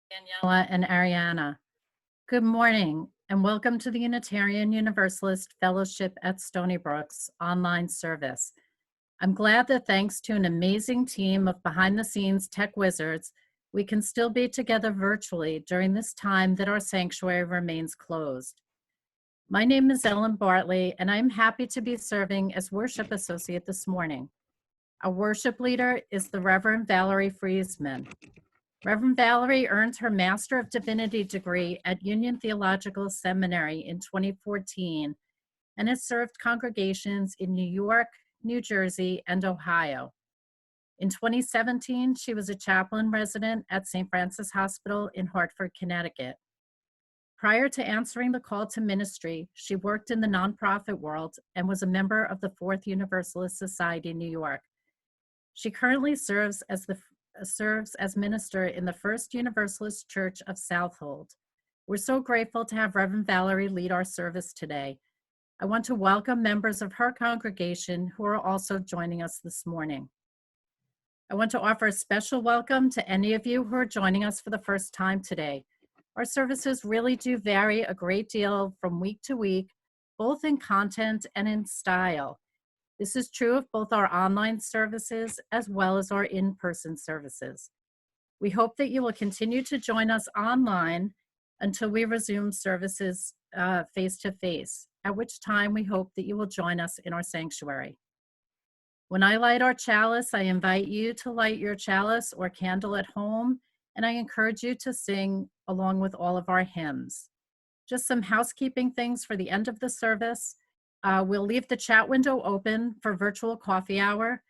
Daniella and Ariana. Good morning and welcome to the Unitarian Universalist Fellowship at Stony Brook's online service. I'm glad that thanks to an amazing team of behind-the-scenes tech wizards, we can still be together virtually during this time that our sanctuary remains closed. My name is Ellen Bartley, and I'm happy to be serving as worship associate this morning. Our worship leader is the Reverend Valerie Freseman. Reverend Valerie earned her Master of Divinity degree at Union Theological Seminary in 2014 and has served congregations in New York, New Jersey, and Ohio. In 2017, she was a chaplain resident at St. Francis Hospital in Hartford, Connecticut. Prior to answering the call to ministry, she worked in the nonprofit world and was a member of the Fourth Universalist Society in New York. She currently serves as minister in the First Universalist Church of Southhold. We're so grateful to have Reverend Valerie lead our service today. I want to welcome members of her congregation who are also joining us this morning. I want to offer a special welcome to any of you who are joining us for the first time today. Our services really do vary a great deal from week to week, both in content and in style. This is true of both our online services as well as our in-person services. We hope that you will continue to join us online until we resume services face-to-face, at which time we hope that you will join us in our sanctuary. When I light our chalice, I invite you to light your chalice or candle at home, and I encourage you to sing along with all of our hymns. Just some housekeeping things for the end of the service. We'll leave the chat window open for virtual coffee hour.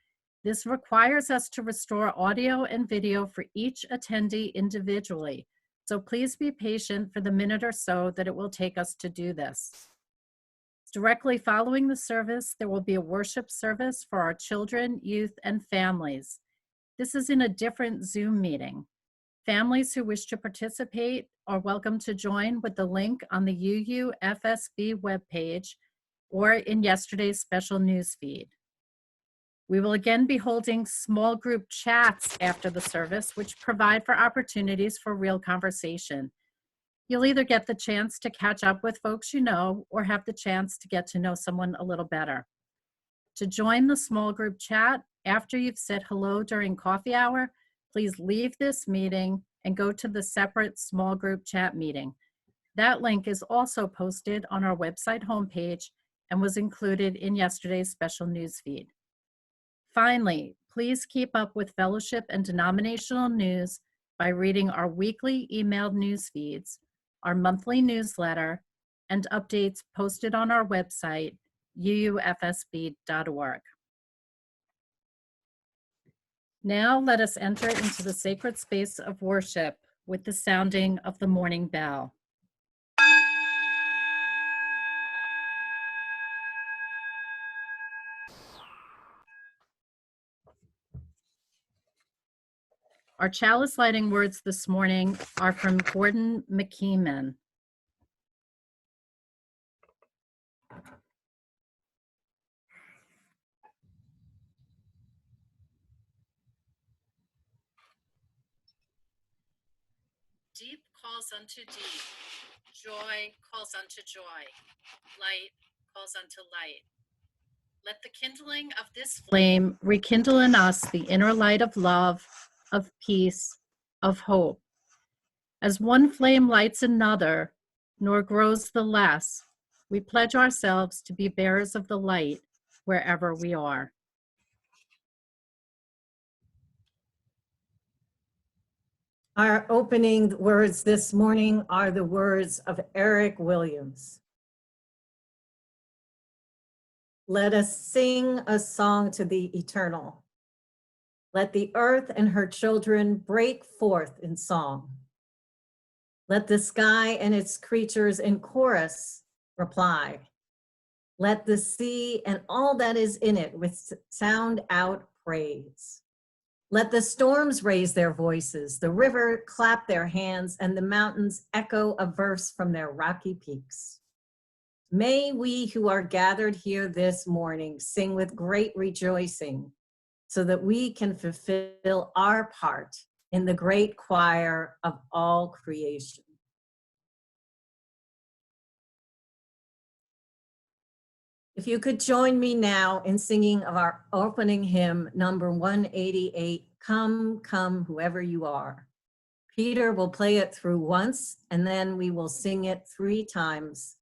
This requires us to restore audio and video for each attendee individually. So please be patient for the minute or so that it will take us to do this. Directly following the service, there will be a worship service for our children, youth, and families. This is in a different Zoom meeting. Families who wish to participate are welcome to join with the link on the UUFSB webpage or in yesterday's special news feed. We will again be holding small group chats after the service, which provide for opportunities for real conversation. You'll either get the chance to catch up with folks you know or have the chance to get to know someone a little better. To join the small group chat, after you've said hello during coffee hour, please leave this meeting and go to the separate small group chat meeting. That link is also posted on our website homepage and was included in yesterday's special news feed. Finally, please keep up with fellowship and denominational news by reading our weekly emailed news feeds, our monthly newsletter, and updates posted on our website, uufsb.org. Now let us enter into the sacred space of worship with the sounding of the morning bell. Our chalice lighting words this morning are from Gordon McKeeman. Deep calls unto deep, joy calls unto joy, light calls unto light. Let the kindling of this flame rekindle in us the inner light of love, of peace, of hope. As one flame lights another, nor grows the less, we pledge ourselves to be bearers of the light wherever we are. Our opening words this morning are the words of Eric Williams. Let us sing a song to the eternal. Let the earth and her children break forth in song. Let the sky and its creatures in chorus reply. Let the sea and all that is in it with sound out praise. Let the storms raise their voices, the river clap their hands, and the mountains echo a verse from their rocky peaks. May we who are gathered here this morning sing with great rejoicing so that we can fulfill our part in the great choir of all creation. If you could join me now in singing of our opening hymn, number 188, Come, Come, Whoever You Are. Peter will play it through once, and then we will sing it 3 times.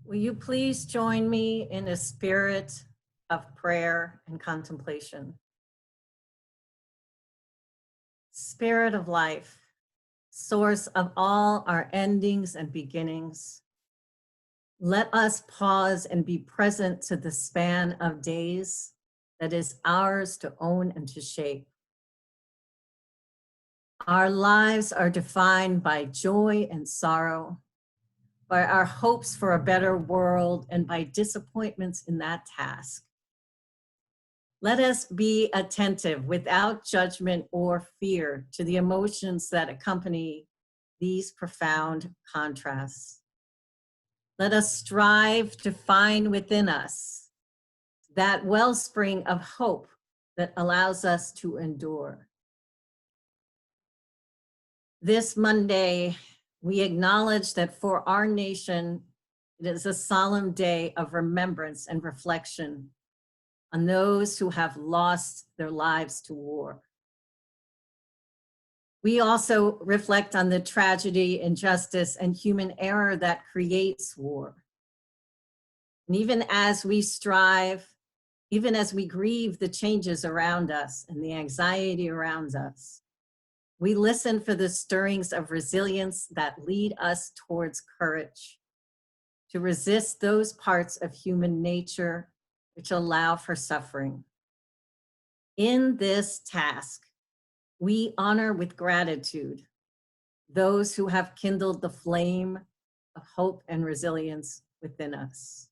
Will you please join me in a spirit of prayer and contemplation? Spirit of life, source of all our endings and beginnings, let us pause and be present to the span of days that is ours to own and to shape. Our lives are defined by joy and sorrow, by our hopes for a better world, and by disappointments in that task. Let us be attentive without judgment or fear to the emotions that accompany these profound contrasts. Let us strive to find within us that wellspring of hope that allows us to endure. This Monday, we acknowledge that for our nation, it is a solemn day of remembrance and reflection on those who have lost their lives to war. We also reflect on the tragedy, injustice, and human error that creates war. And even as we strive, even as we grieve the changes around us and the anxiety around us, we listen for the stirrings of resilience that lead us towards courage, to resist those parts of human nature which allow for suffering. In this task, we honor with gratitude those who have kindled the flame of hope and resilience within us.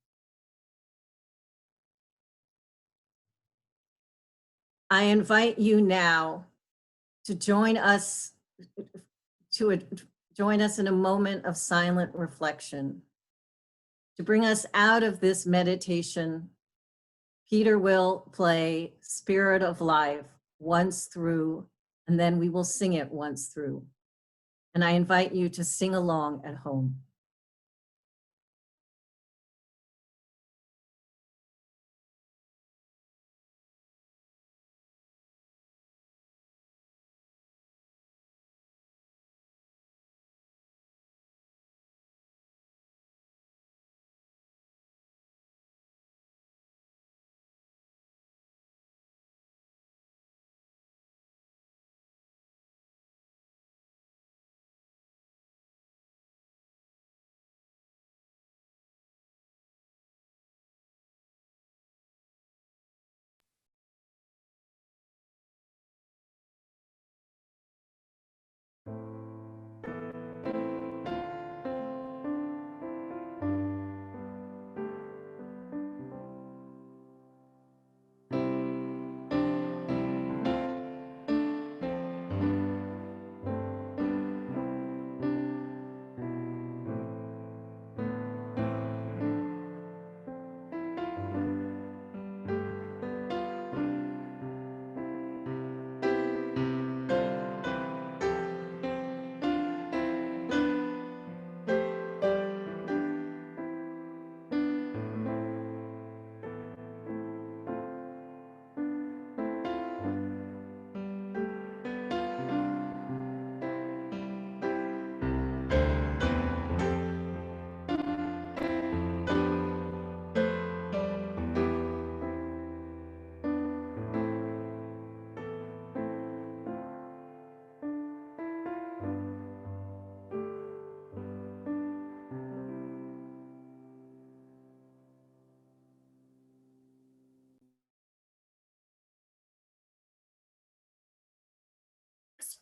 I invite you now to join us in a moment of silent reflection. To bring us out of this meditation, Peter will play Spirit of Life once through, and then we will sing it once through. And I invite you to sing along at home.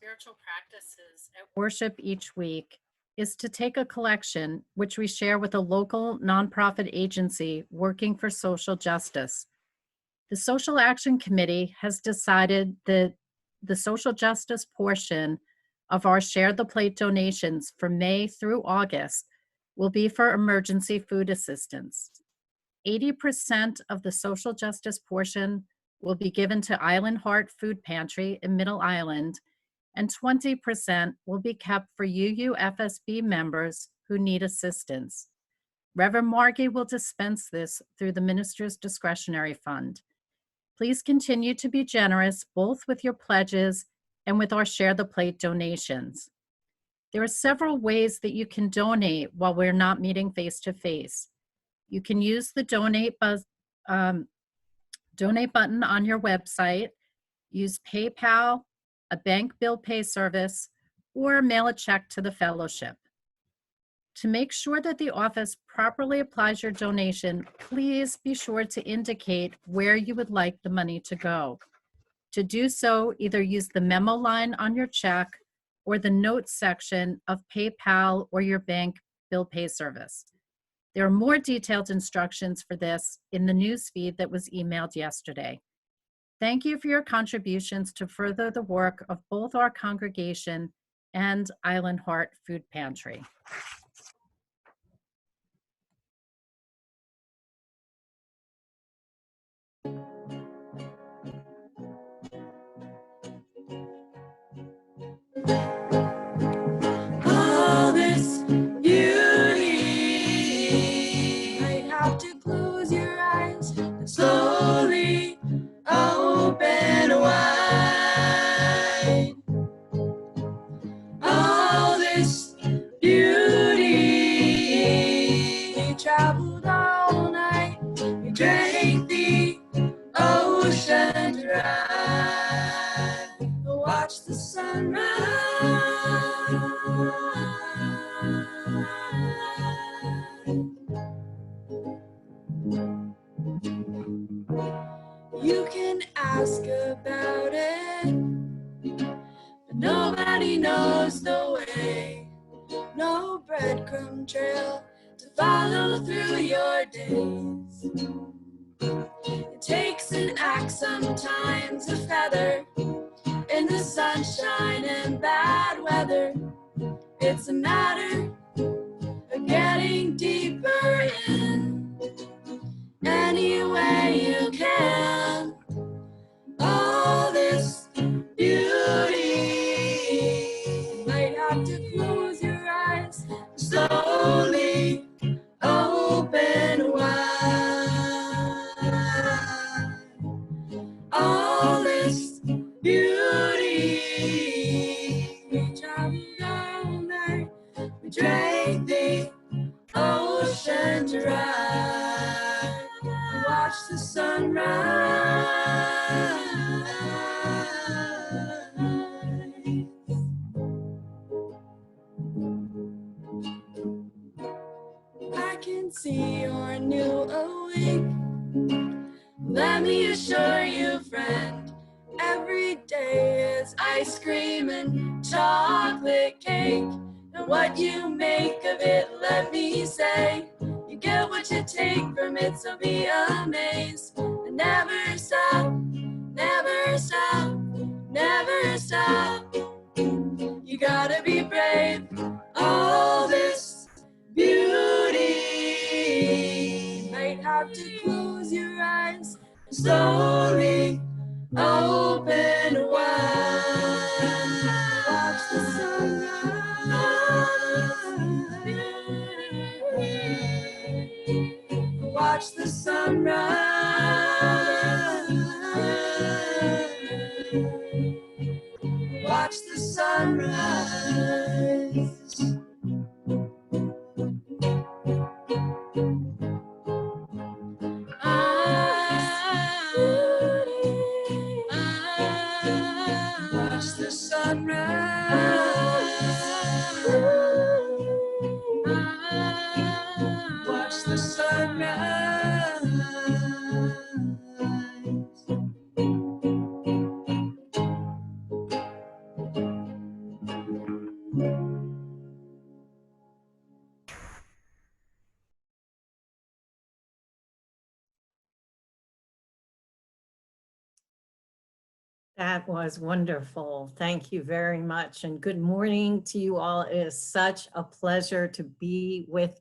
spiritual practices at worship each week is to take a collection, which we share with a local nonprofit agency working for social justice. The Social Action Committee has decided that the social justice portion of our Share the Plate donations for May through August will be for emergency food assistance. 80% of the social justice portion will be given to Island Heart Food Pantry in Middle Island, and 20% will be kept for UUFSB members who need assistance. Reverend Margie will dispense this through the Minister's Discretionary Fund. Please continue to be generous both with your pledges and with our Share the Plate donations. There are several ways that you can donate while we're not meeting face-to-face. You can use the donate button on your website, use PayPal, a bank bill pay service, or mail a check to the fellowship. To make sure that the office properly applies your donation, please be sure to indicate where you would like the money to go. To do so, either use the memo line on your check or the notes section of PayPal or your bank bill pay service. There are more detailed instructions for this in the newsfeed that was emailed yesterday. Thank you for your contributions to further the work of both our congregation and Island Heart Food Pantry. All this beauty, might have to close your eyes and slowly open wide. All this beauty, we traveled all night, we drank the ocean dry, watch the sunrise. You can ask about it, but nobody knows the way. No breadcrumb trail to follow through your days. It takes an axe, sometimes a feather, in the sunshine and bad weather. It's a matter of getting deeper in any way you can. All this beauty, might have to close your eyes, slowly open wide. All this beauty, we traveled all night, we drank the ocean dry, watch the sunrise. I can see you're new awake. Let me assure you, friend, every day is ice cream and chocolate cake. And what you make of it, let me say, you get what you take from it, so be amazed. And never stop, never stop, never stop. You gotta be brave. All this beauty, might have to close your eyes, slowly open wide. Watch the sunrise. Watch the sunrise. Watch the sunrise. Watch the sunrise. Watch the sunrise. That was wonderful. Thank you very much. And good morning to you all. It is such a pleasure to be with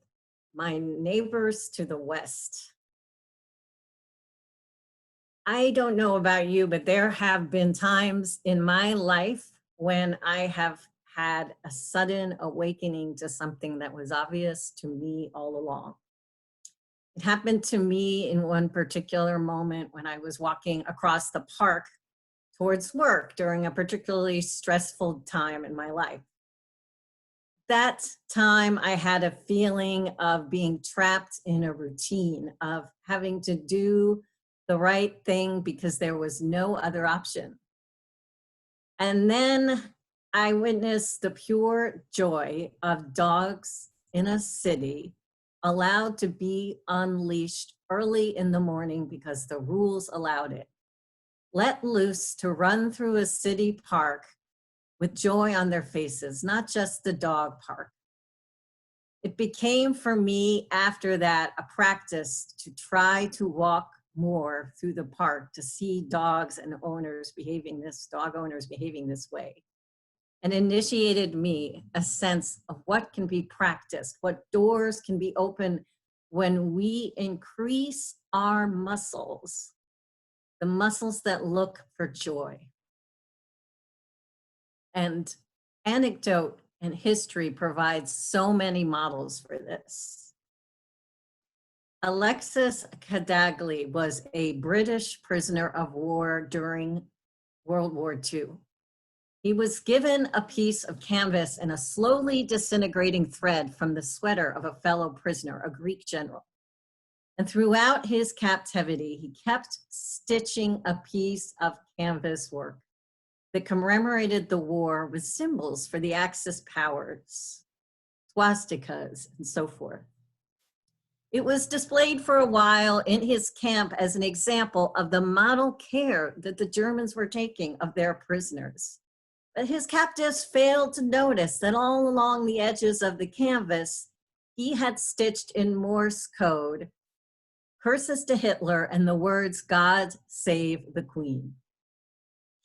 my neighbors to the west. I don't know about you, but there have been times in my life when I have had a sudden awakening to something that was obvious to me all along. It happened to me in one particular moment when I was walking across the park towards work during a particularly stressful time in my life. That time I had a feeling of being trapped in a routine, of having to do the right thing because there was no other option. And then I witnessed the pure joy of dogs in a city allowed to be unleashed early in the morning because the rules allowed it. Let loose to run through a city park with joy on their faces, not just the dog park. It became for me after that a practice to try to walk more through the park to see dogs and owners behaving dog owners behaving this way. And initiated me a sense of what can be practiced, what doors can be opened when we increase our muscles, the muscles that look for joy. And anecdote and history provides so many models for this. Alexis Kadagli was a British prisoner of war during World War II. He was given a piece of canvas and a slowly disintegrating thread from the sweater of a fellow prisoner, a Greek general. And throughout his captivity, he kept stitching a piece of canvas work that commemorated the war with symbols for the Axis powers, swastikas, and so forth. It was displayed for a while in his camp as an example of the model care that the Germans were taking of their prisoners. But his captives failed to notice that all along the edges of the canvas, he had stitched in Morse code curses to Hitler and the words, "God save the Queen."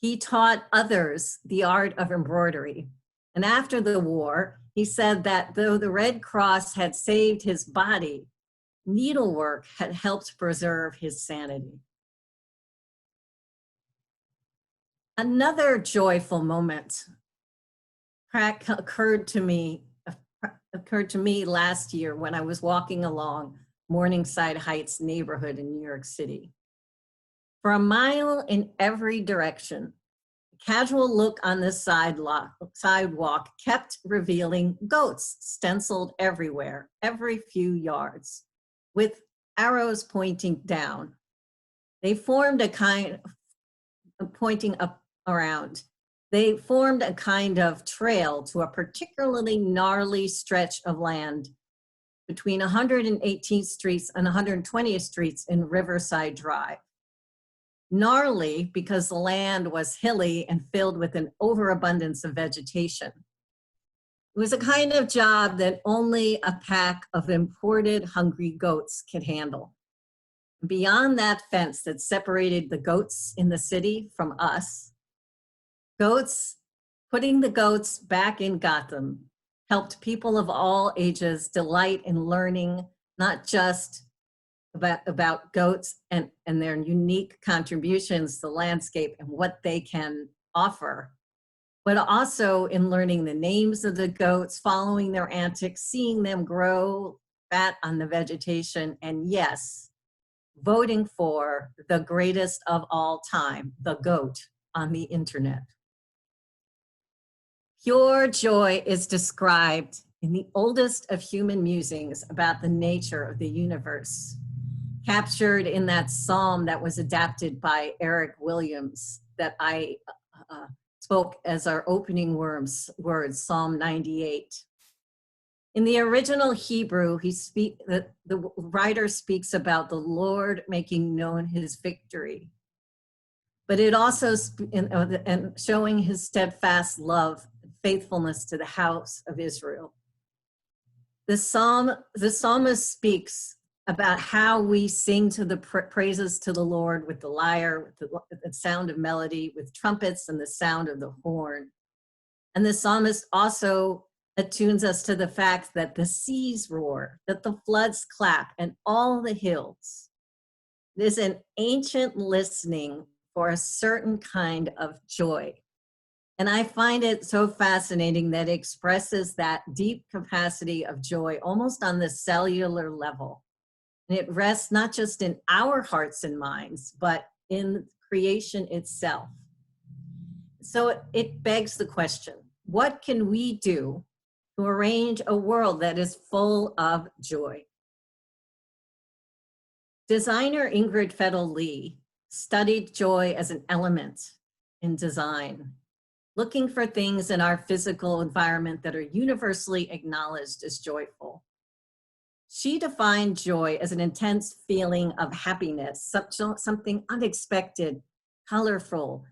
He taught others the art of embroidery. And after the war, he said that though the Red Cross had saved his body, needlework had helped preserve his sanity. Another joyful moment occurred to me last year when I was walking along Morningside Heights neighborhood in New York City. For a mile in every direction, a casual look on the sidewalk kept revealing goats stenciled everywhere, every few yards, with arrows pointing down. They formed a kind of pointing up around. They formed a kind of trail to a particularly gnarly stretch of land between 118th Streets and 120th Streets in Riverside Drive. Gnarly because the land was hilly and filled with an overabundance of vegetation. It was a kind of job that only a pack of imported hungry goats could handle. Beyond that fence that separated the goats in the city from us, putting the goats back in Gotham helped people of all ages delight in learning not just about goats and their unique contributions to the landscape and what they can offer, but also in learning the names of the goats, following their antics, seeing them grow fat on the vegetation, and yes, voting for the greatest of all time, the goat on the internet. Pure joy is described in the oldest of human musings about the nature of the universe, captured in that psalm that was adapted by Eric Williams that I spoke as our opening words, Psalm 98. In the original Hebrew, the writer speaks about the Lord making known his victory, but it also and showing his steadfast love and faithfulness to the house of Israel. The psalmist speaks about how we sing to the praises to the Lord with the lyre, with the sound of melody, with trumpets and the sound of the horn. And the psalmist also attunes us to the fact that the seas roar, that the floods clap, and all the hills. There's an ancient listening for a certain kind of joy. And I find it so fascinating that it expresses that deep capacity of joy almost on the cellular level. And it rests not just in our hearts and minds, but in creation itself. So it begs the question, what can we do to arrange a world that is full of joy? Designer Ingrid Fettel-Lee studied joy as an element in design, looking for things in our physical environment that are universally acknowledged as joyful. She defined joy as an intense feeling of happiness, something unexpected, colorful,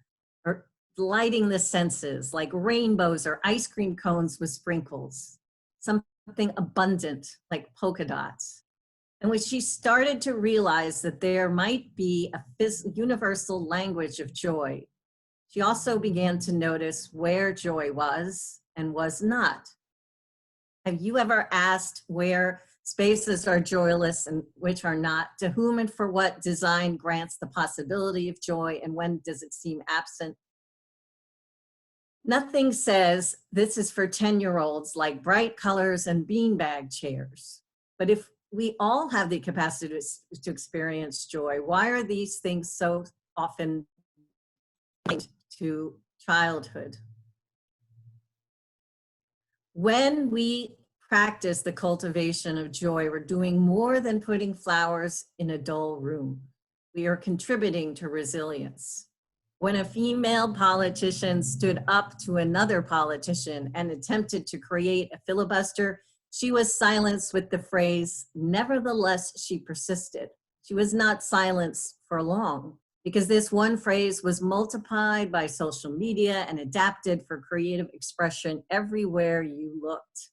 or lighting the senses, like rainbows or ice cream cones with sprinkles, something abundant, like polka dots. And when she started to realize that there might be a universal language of joy, she also began to notice where joy was and was not. Have you ever asked where spaces are joyless and which are not? To whom and for what design grants the possibility of joy, and when does it seem absent? Nothing says this is for 10-year-olds like bright colors and beanbag chairs. But if we all have the capacity to experience joy, why are these things so often linked to childhood? When we practice the cultivation of joy, we're doing more than putting flowers in a dull room. We are contributing to resilience. When a female politician stood up to another politician and attempted to create a filibuster, she was silenced with the phrase, "Nevertheless, she persisted." She was not silenced for long, because this one phrase was multiplied by social media and adapted for creative expression everywhere you looked.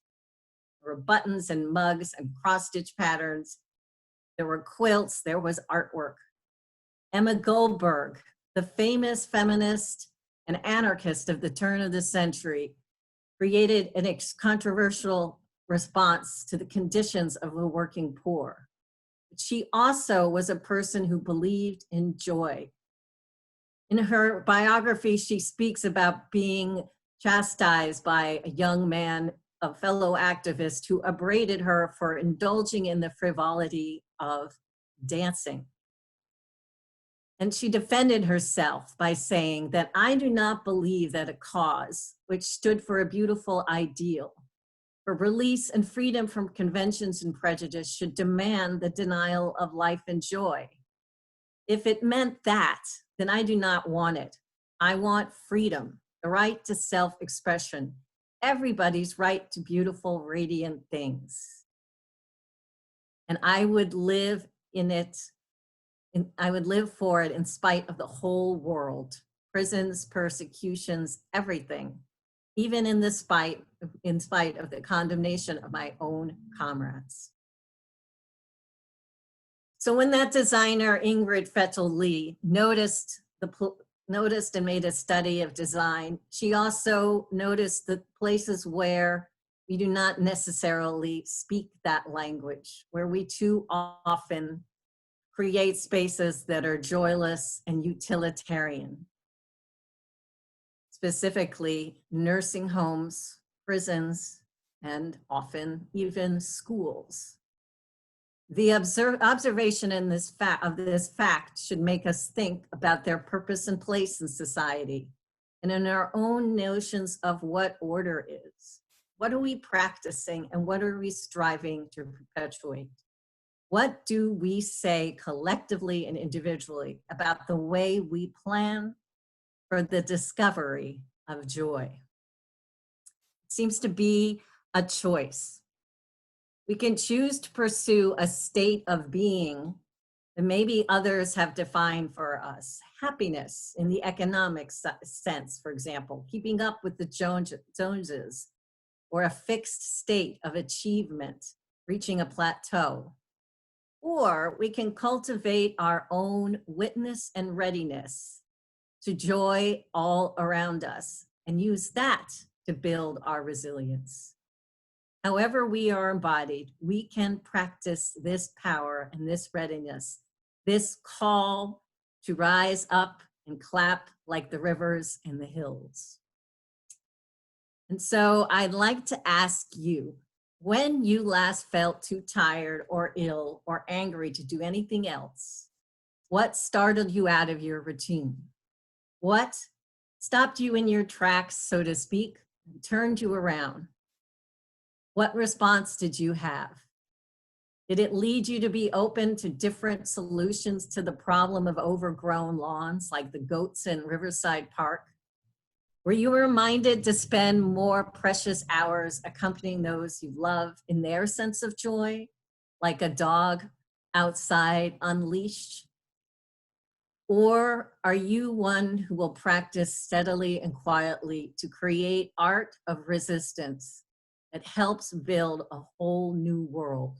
There were buttons and mugs and cross-stitch patterns. There were quilts, there was artwork. Emma Goldberg, the famous feminist and anarchist of the turn of the century, created an controversial response to the conditions of the working poor. She also was a person who believed in joy. In her biography, she speaks about being chastised by a young man, a fellow activist, who upbraided her for indulging in the frivolity of dancing. And she defended herself by saying that, "I do not believe that a cause which stood for a beautiful ideal, for release and freedom from conventions and prejudice, should demand the denial of life and joy. If it meant that, then I do not want it. I want freedom, the right to self-expression, everybody's right to beautiful, radiant things. And I would live in it, I would live for it in spite of the whole world, prisons, persecutions, everything, even in spite of the condemnation of my own comrades." So when that designer, Ingrid Fettel-Lee, noticed and made a study of design, she also noticed the places where we do not necessarily speak that language, where we too often create spaces that are joyless and utilitarian. Specifically, nursing homes, prisons, and often even schools. The observation in of this fact should make us think about their purpose and place in society and in our own notions of what order is. What are we practicing and what are we striving to perpetuate? What do we say collectively and individually about the way we plan for the discovery of joy? It seems to be a choice. We can choose to pursue a state of being that maybe others have defined for us. Happiness in the economic sense, for example, keeping up with the Joneses, or a fixed state of achievement, reaching a plateau. Or we can cultivate our own witness and readiness to joy all around us and use that to build our resilience. However we are embodied, we can practice this power and this readiness, this call to rise up and clap like the rivers and the hills. And so I'd like to ask you, when you last felt too tired or ill or angry to do anything else, what startled you out of your routine? What stopped you in your tracks, so to speak, and turned you around? What response did you have? Did it lead you to be open to different solutions to the problem of overgrown lawns like the goats in Riverside Park? Were you reminded to spend more precious hours accompanying those you love in their sense of joy, like a dog outside unleashed? Or are you one who will practice steadily and quietly to create art of resistance that helps build a whole new world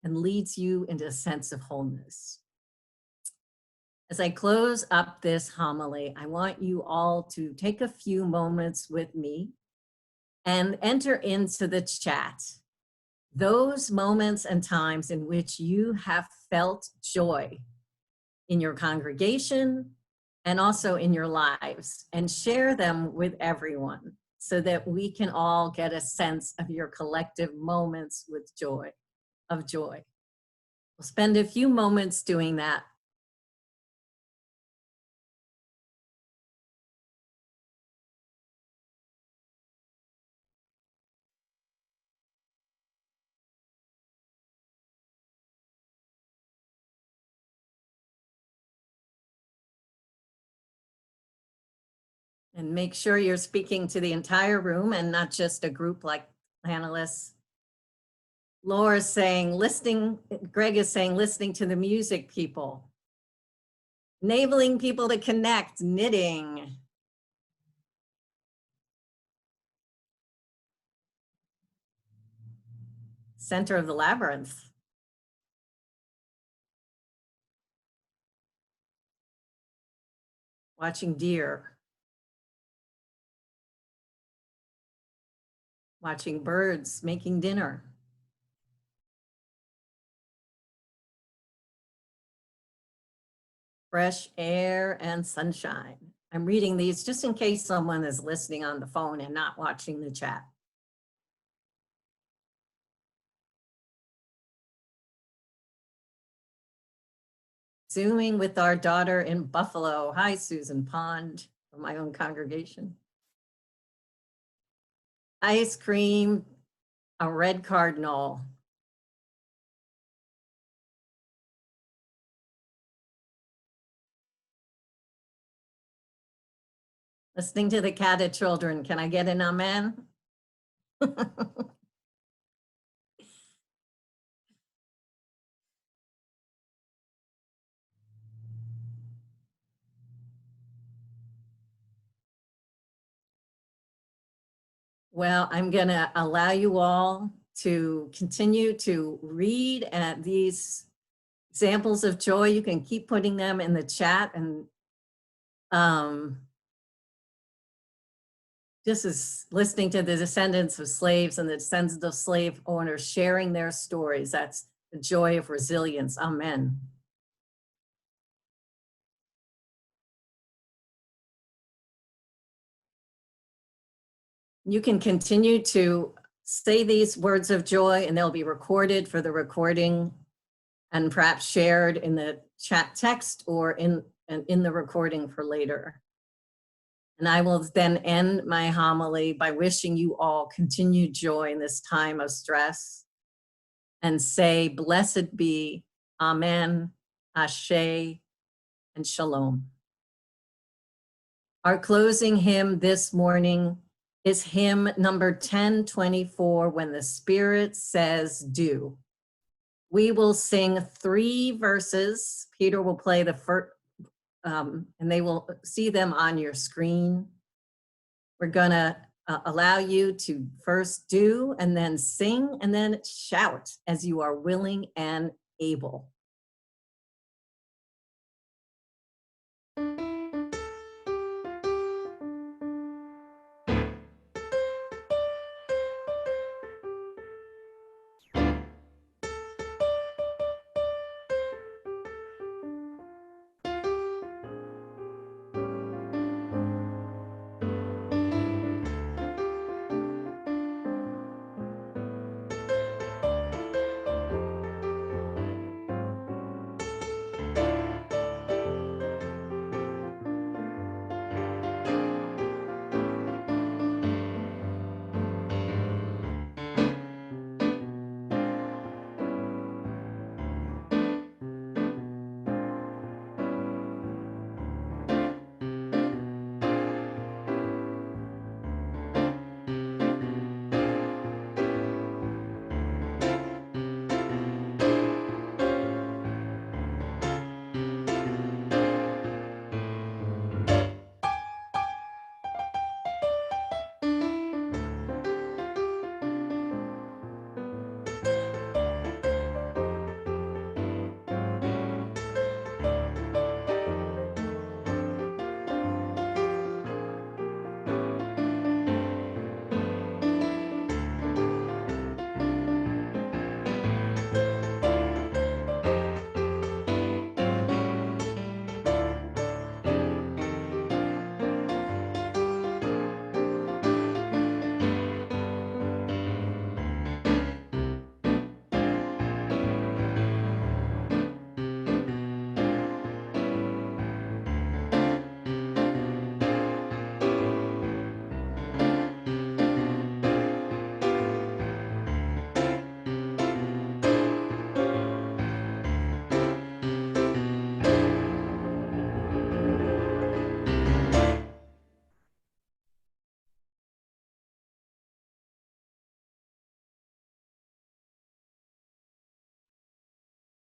and leads you into a sense of wholeness? As I close up this homily, I want you all to take a few moments with me and enter into the chat those moments and times in which you have felt joy in your congregation and also in your lives, and share them with everyone so that we can all get a sense of your collective moments with joy, of joy. We'll spend a few moments doing that. And make sure you're speaking to the entire room and not just a group like panelists. Laura's saying, listening, Greg is saying, listening to the music, people. Enabling people to connect, knitting. Center of the labyrinth. Watching deer. Watching birds making dinner. Fresh air and sunshine. I'm reading these just in case someone is listening on the phone and not watching the chat. Zooming with our daughter in Buffalo. Hi, Susan Pond, from my own congregation. Ice cream, a red cardinal. Listening to the Kata children. Can I get an amen? Well, I'm gonna allow you all to continue to read at these examples of joy. You can keep putting them in the chat, and this is listening to the descendants of slaves and the descendants of slave owners sharing their stories. That's the joy of resilience. Amen. You can continue to say these words of joy, and they'll be recorded for the recording and perhaps shared in the chat text or in the recording for later. And I will then end my homily by wishing you all continued joy in this time of stress and say, blessed be, amen, ashe, and shalom. Our closing hymn this morning is hymn number 1024, When the Spirit Says Do. We will sing 3 verses. Peter will play the first, and they will see them on your screen. We're gonna allow you to first do and then sing and then shout as you are willing and able.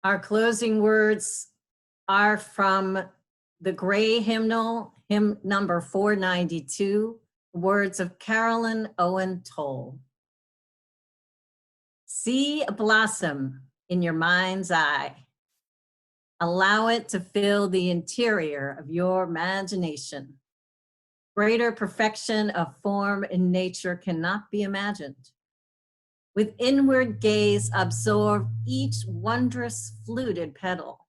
Our closing words are from the Gray Hymnal, hymn number 492, words of Carolyn Owen Toll. See a blossom in your mind's eye. Allow it to fill the interior of your imagination. Greater perfection of form in nature cannot be imagined. With inward gaze, absorb each wondrous fluted petal.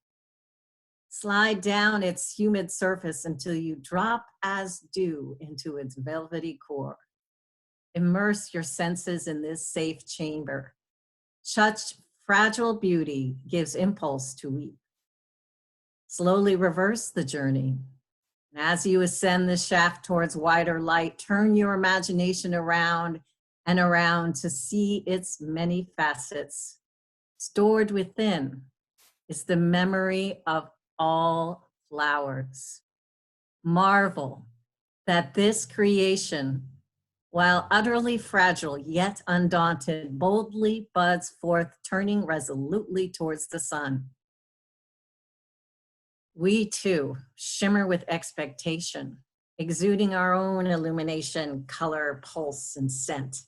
Slide down its humid surface until you drop as dew into its velvety core. Immerse your senses in this safe chamber. Such fragile beauty gives impulse to weep. Slowly reverse the journey. And as you ascend the shaft towards wider light, turn your imagination around and around to see its many facets. Stored within is the memory of all flowers. Marvel that this creation, while utterly fragile yet undaunted, boldly buds forth, turning resolutely towards the sun. We too shimmer with expectation, exuding our own illumination, color, pulse, and scent.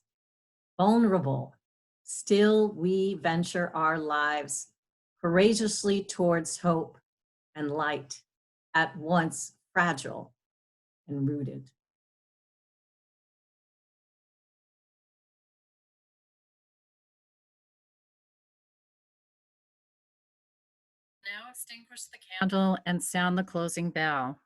Vulnerable, still we venture our lives courageously towards hope and light, at once fragile and rooted. Now extinguish the candle and sound the closing bell.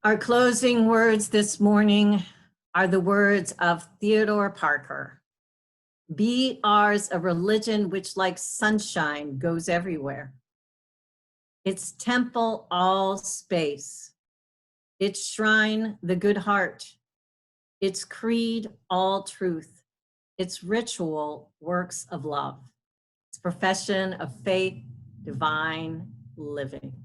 Our closing words this morning are the words of Theodore Parker. Be ours a religion which like sunshine goes everywhere. Its temple all space, its shrine the good heart, its creed all truth, its ritual works of love, its profession of faith divine living.